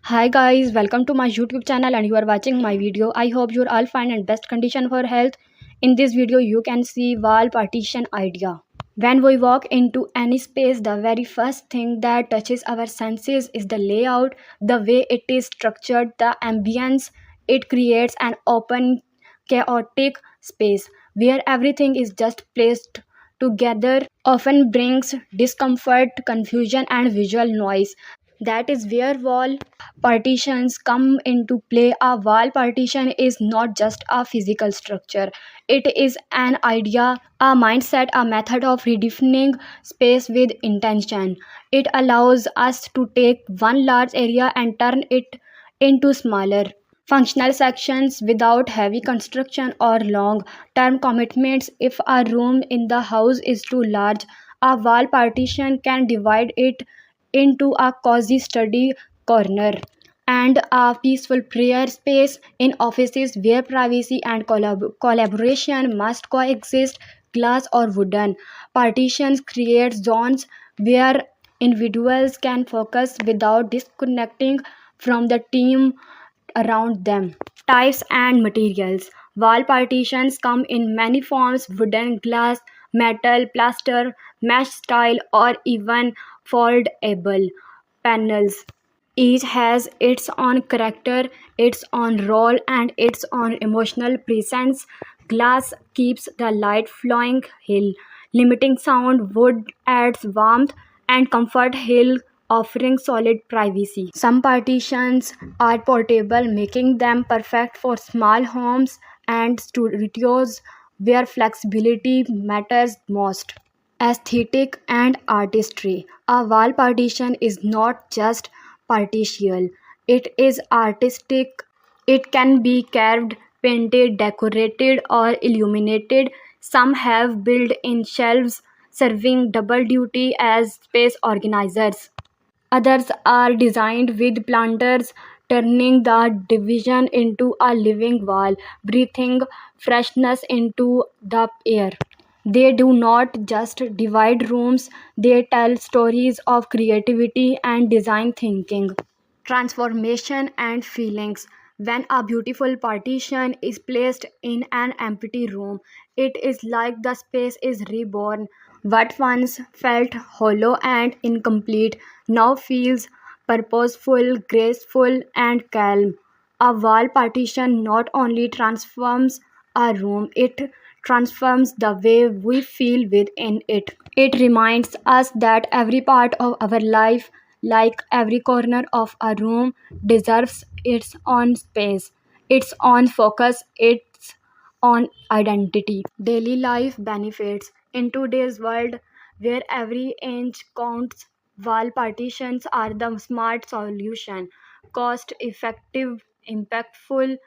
Hi guys, welcome to my YouTube channel and you are watching my video. I hope you're all fine and best condition for health. In this video you can see wall partition idea. When we walk into any space, the very first thing that touches our senses is the layout, the way it is structured, the ambience. It creates an open, chaotic space where everything is just placed together, often brings discomfort, confusion, and visual noise. That is where wall partitions come into play. A wall partition is not just a physical structure, it is an idea, a mindset, a method of redefining space with intention. It allows us to take one large area and turn it into smaller, functional sections without heavy construction or long term commitments. If a room in the house is too large, a wall partition can divide it into a cozy study corner and a peaceful prayer space. In offices where privacy and collaboration must coexist, glass or wooden partitions create zones where individuals can focus without disconnecting from the team around them. Types and materials. Wall partitions come in many forms: wooden, glass, metal, plaster, mesh style, or even foldable panels. Each has its own character, its own role, and its own emotional presence. Glass keeps the light flowing, hill limiting sound. Wood adds warmth and comfort, hill offering solid privacy. Some partitions are portable, making them perfect for small homes and studios where flexibility matters most. Aesthetic and artistry. A wall partition is not just partial, it is artistic. It can be carved, painted, decorated, or illuminated. Some have built in shelves, serving double duty as space organizers. Others are designed with planters, turning the division into a living wall, breathing freshness into the air. They do not just divide rooms, they tell stories of creativity and design thinking. Transformation and feelings. When a beautiful partition is placed in an empty room, it is like the space is reborn. What once felt hollow and incomplete now feels purposeful, graceful, and calm. A wall partition not only transforms a room, it transforms the way we feel within it. It reminds us that every part of our life, like every corner of a room, deserves its own space, its own focus, its own identity. Daily life benefits. In today's world where every inch counts, wall partitions are the smart solution. Cost effective, impactful,